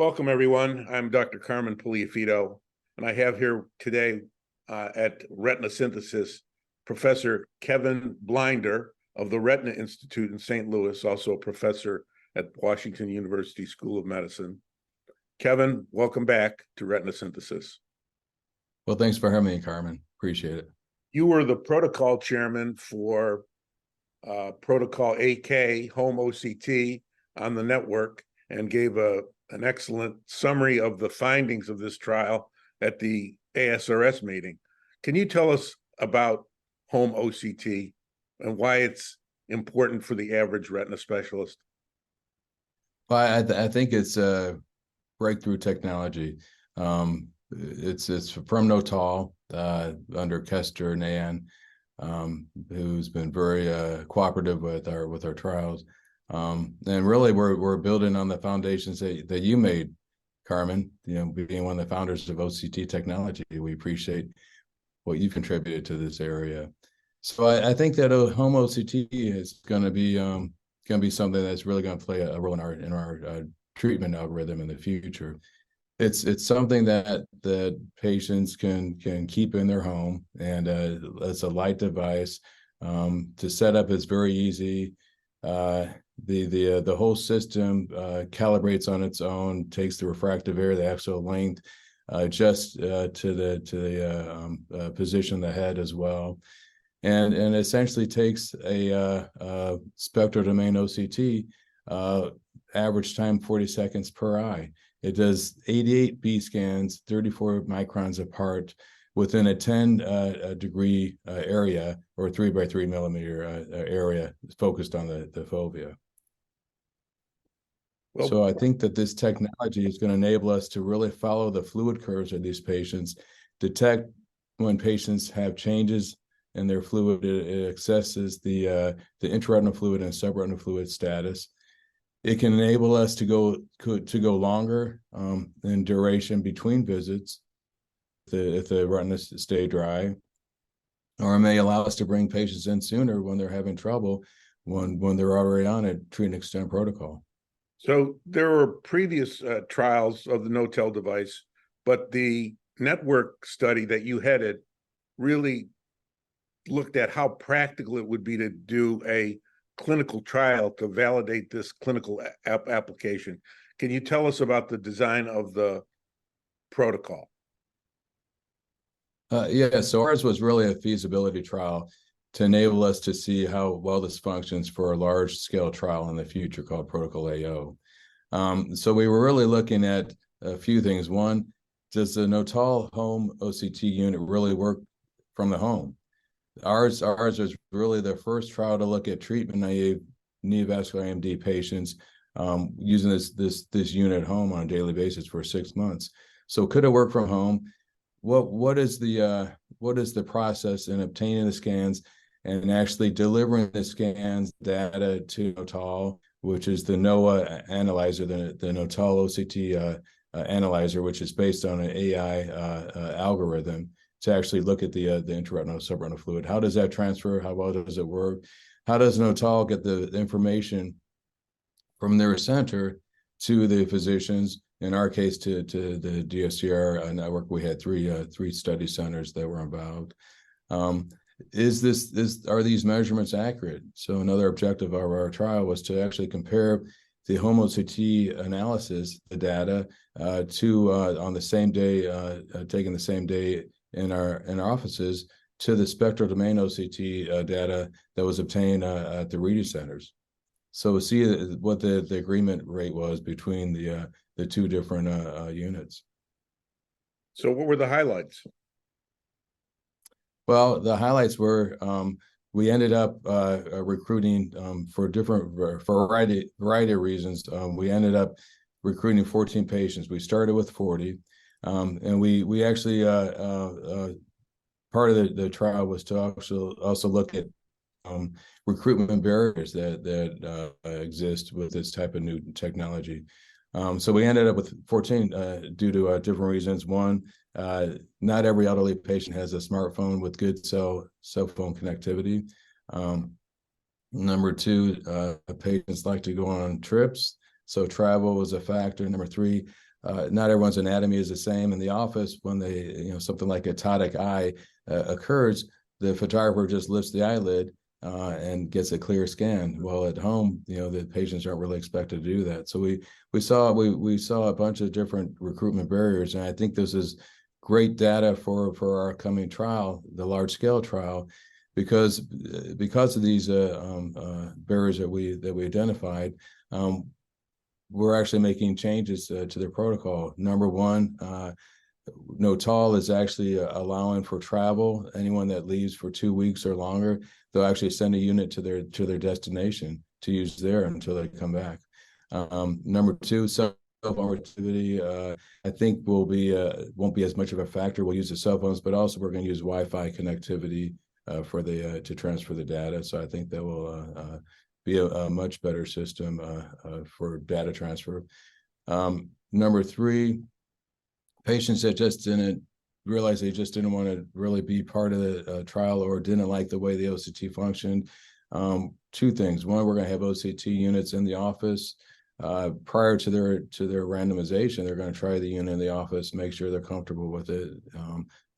Welcome, everyone. I'm Dr. Carmen Puliafito, and I have here today at Retina Synthesis, Professor Kevin Blinder of the Retina Institute in St. Louis, also a professor at Washington University School of Medicine. Kevin, welcome back to Retina Synthesis. Well, thanks for having me, Carmen. Appreciate it. You were the protocol chairman for Protocol AK, Home OCT, on the network, and gave an excellent summary of the findings of this trial at the ASRS meeting. Can you tell us about home OCT and why it's important for the average retina specialist? Well, I think it's a breakthrough technology. It's from Notal under Kester Nan, who's been very cooperative with our trials. And really, we're building on the foundations that you made, Carmen. You know, being one of the founders of OCT technology, we appreciate what you contributed to this area. So I think that home OCT is going to be something that's really going to play a role in our treatment algorithm in the future. It's something that patients can keep in their home, and it's a light device. To set up is very easy. The whole system calibrates on its own, takes the refractive area, the axial length, just to the position of the head as well, and essentially takes a spectral domain OCT, average time 40 seconds per eye. It does 88 B scans, 34 microns apart, within a 10 degree area, or 3 by 3 millimeter area focused on the fovea. Well, so I think that this technology is going to enable us to really follow the fluid curves of these patients, detect when patients have changes in their fluid. It assesses the intraretinal fluid and subretinal fluid status. It can enable us to go longer in duration between visits if the retinas stay dry, or it may allow us to bring patients in sooner when they're having trouble, when they're already on a treat and extend protocol. So there were previous trials of the Notel device, but the network study that you headed really looked at how practical it would be to do a clinical trial to validate this clinical application. Can you tell us about the design of the protocol? Yeah, so ours was really a feasibility trial to enable us to see how well this functions for a large-scale trial in the future called Protocol AO. So we were really looking at a few things. One, does the Notal home OCT unit really work from the home? Ours was really the first trial to look at treatment-naive neovascular nAMD patients using this unit at home on a daily basis for 6 months. So could it work from home? What is the process in obtaining the scans and actually delivering the scans data to Notal, which is the NOAA analyzer, the Notal OCT analyzer, which is based on an AI algorithm to actually look at the intraretinal subretinal fluid. How does that transfer? How well does it work? How does Notal get the information from their center to the physicians? In our case, to the DSCR network, we had three study centers that were involved. Are these measurements accurate? So another objective of our trial was to actually compare the home OCT analysis, the data, on the same day, taken the same day in our offices, to the spectral domain OCT data that was obtained at the reading centers. So we'll see what the agreement rate was between the two different units. So what were the highlights? Well, the highlights were we ended up recruiting for different variety of reasons. We ended up recruiting 14 patients. We started with 40, and we actually part of the trial was to also look at recruitment barriers that exist with this type of new technology. So we ended up with 14 due to different reasons. One, not every elderly patient has a smartphone with good cell phone connectivity. Number two, patients like to go on trips, so travel was a factor. Number three, not everyone's anatomy is the same. In the office, when something like a ptotic eye occurs, the photographer just lifts the eyelid and gets a clear scan. Well, at home, the patients aren't really expected to do that. So we saw a bunch of different recruitment barriers, and I think this is great data for our coming trial, the large scale trial, because of these barriers that we identified. We're actually making changes to their protocol. Number one, Notal is actually allowing for travel. Anyone that leaves for 2 weeks or longer, they'll actually send a unit to their destination to use there until they come back. Number two, cell phone activity, I think won't be as much of a factor. We'll use the cell phones, but also we're going to use Wi-Fi connectivity to transfer the data. So I think that will be a much better system for data transfer. Number three, patients that just didn't realize they just didn't want to really be part of the trial or didn't like the way the OCT functioned. Two things. One, we're going to have OCT units in the office. Prior to their randomization, they're going to try the unit in the office, make sure they're comfortable with it,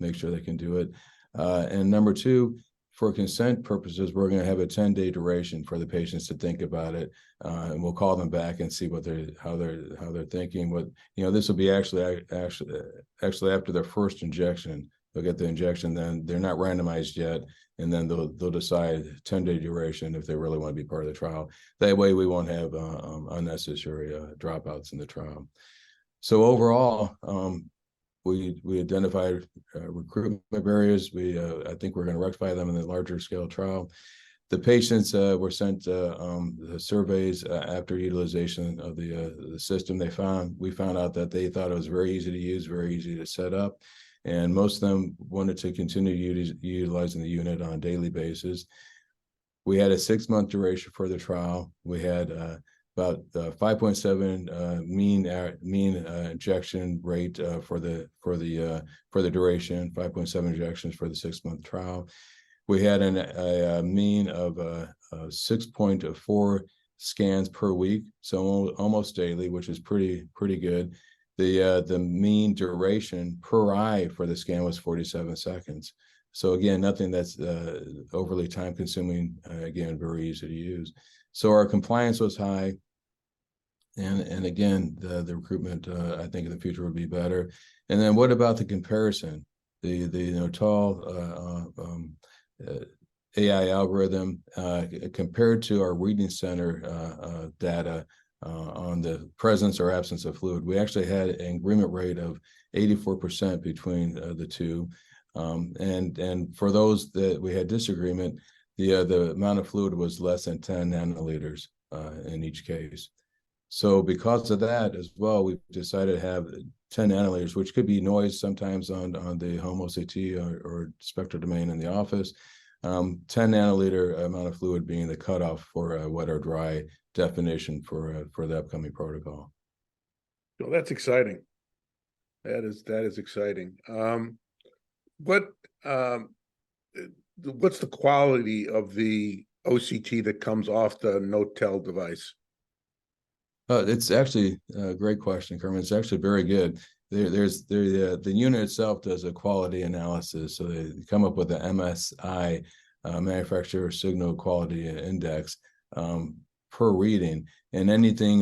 make sure they can do it. And number two, for consent purposes, we're going to have a 10-day duration for the patients to think about it, and we'll call them back and see how they're thinking. What this will be actually after their first injection. They'll get the injection, then they're not randomized yet, and then they'll decide 10-day duration if they really want to be part of the trial. That way, we won't have unnecessary dropouts in the trial. So overall, we identified recruitment barriers. I think we're going to rectify them in the larger scale trial. The patients were sent the surveys after utilization of the system. We found out that they thought it was very easy to use, very easy to set up, and most of them wanted to continue utilizing the unit on a daily basis. We had a 6-month duration for the trial. We had about 5.7 mean injection rate for the duration, 5.7 injections for the 6-month trial. We had a mean of 6.4 scans per week, so almost daily, which is pretty good. The mean duration per eye for the scan was 47 seconds. So again, nothing that's overly time consuming. Again, very easy to use. So our compliance was high, and again, the recruitment I think in the future would be better. And then what about the comparison? The Notal AI algorithm compared to our reading center data on the presence or absence of fluid, we actually had an agreement rate of 84% between the two. And for those that we had disagreement, the amount of fluid was less than 10 nanoliters in each case. So because of that as well, we've decided to have 10 nanoliters, which could be noise sometimes on the home OCT or spectral domain in the office. 10 nanoliter amount of fluid being the cutoff for wet or dry definition for the upcoming protocol. Well, that's exciting. That is exciting. What's the quality of the OCT that comes off the Notel device? It's actually a great question, Carmen. It's actually very good. The unit itself does a quality analysis, so they come up with the MSI, Manufacturer Signal Quality Index, per reading, and anything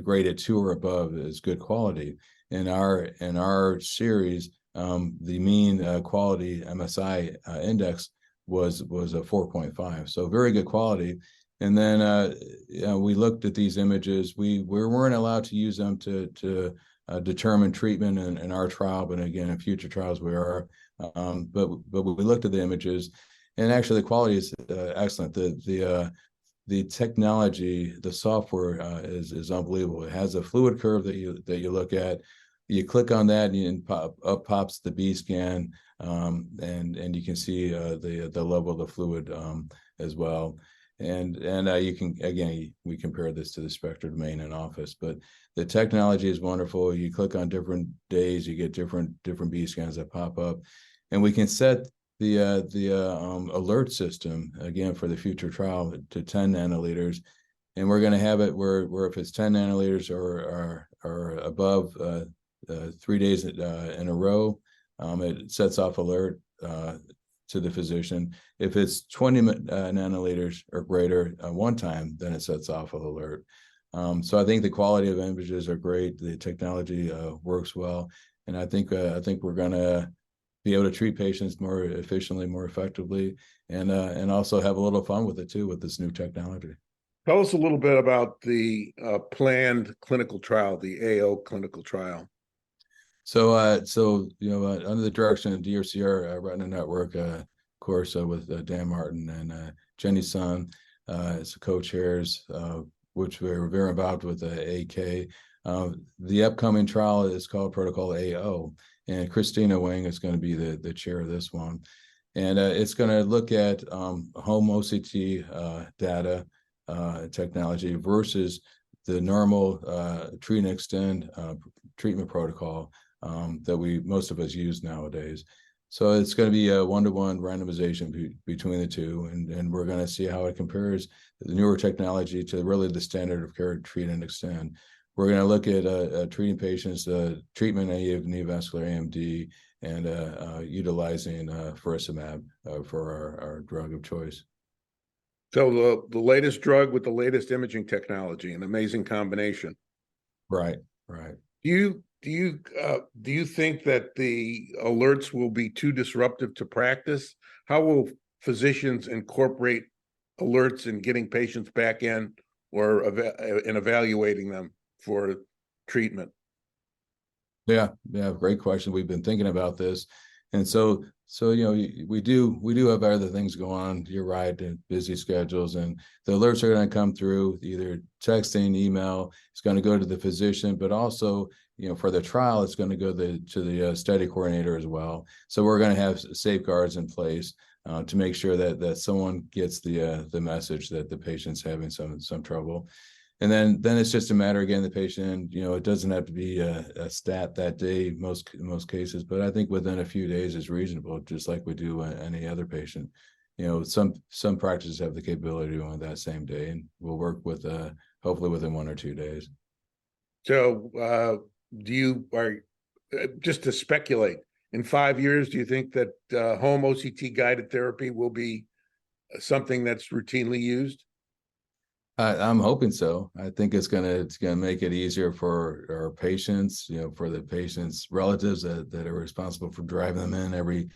graded 2 or above is good quality. In our series, the mean quality MSI index was a 4.5, so very good quality. And then we looked at these images. We weren't allowed to use them to determine treatment in our trial, but again, in future trials we are. But we looked at the images, and actually the quality is excellent. The technology, the software is unbelievable. It has a fluid curve that you look at. You click on that, and up pops the B scan, and you can see the level of the fluid as well. And you can, again, we compare this to the spectral domain in office, but the technology is wonderful. You click on different days, you get different B scans that pop up, and we can set the alert system again for the future trial to 10 nanoliters, and we're going to have it where if it's 10 nanoliters or are above 3 days in a row, it sets off alert to the physician. If it's 20 nanoliters or greater one time, then it sets off an alert. So I think the quality of images are great. The technology works well, and I think we're going to be able to treat patients more efficiently, more effectively, and also have a little fun with it too with this new technology. Tell us a little bit about the planned clinical trial, the AO clinical trial. So, under the direction of DRCR Retina Network, of course, with Dan Martin and Jenny Sun as co-chairs, which we're very involved with AK. The upcoming trial is called Protocol AO, and Christina Wang is going to be the chair of this one. And it's going to look at home OCT data technology versus the normal treat and extend treatment protocol that most of us use nowadays. So it's going to be a one-to-one randomization between the two, and we're going to see how it compares the newer technology to really the standard of care treat and extend. We're going to look at treating patients, treatment of neovascular nAMD, and utilizing Faricimab for our drug of choice. So the latest drug with the latest imaging technology, an amazing combination. Right. Do you think that the alerts will be too disruptive to practice? How will physicians incorporate alerts in getting patients back in or in evaluating them for treatment? Yeah, great question. We've been thinking about this, and so we do have other things going on. You're right, and busy schedules, and the alerts are going to come through either texting, email. It's going to go to the physician, but also for the trial, it's going to go to the study coordinator as well. So we're going to have safeguards in place to make sure that someone gets the message that the patient's having some trouble. And then it's just a matter, again, the patient, it doesn't have to be a stat that day, in most cases, but I think within a few days is reasonable, just like we do any other patient. Some practices have the capability on that same day, and we'll work with hopefully within 1 or 2 days. So just to speculate, in 5 years, do you think that home OCT guided therapy will be something that's routinely used? I'm hoping so. I think it's gonna make it easier for our patients, for the patients' relatives that are responsible for driving them in every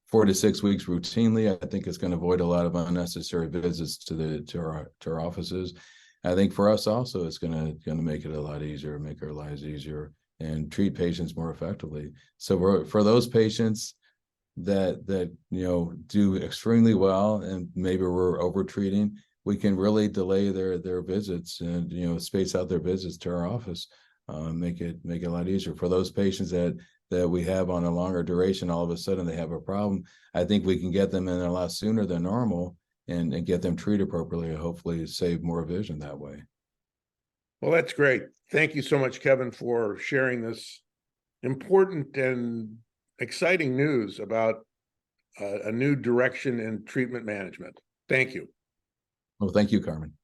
4 to 6 weeks routinely. I think it's going to avoid a lot of unnecessary visits to our offices. I think for us also, it's going to make it a lot easier, make our lives easier, and treat patients more effectively. So for those patients that do extremely well, and maybe we're over treating, we can really delay their visits and space out their visits to our office, make it a lot easier. For those patients that we have on a longer duration, all of a sudden they have a problem, I think we can get them in a lot sooner than normal and get them treated appropriately, and hopefully save more vision that way. Well, that's great. Thank you so much, Kevin, for sharing this important and exciting news about a new direction in treatment management. Thank you. Well, thank you, Carmen.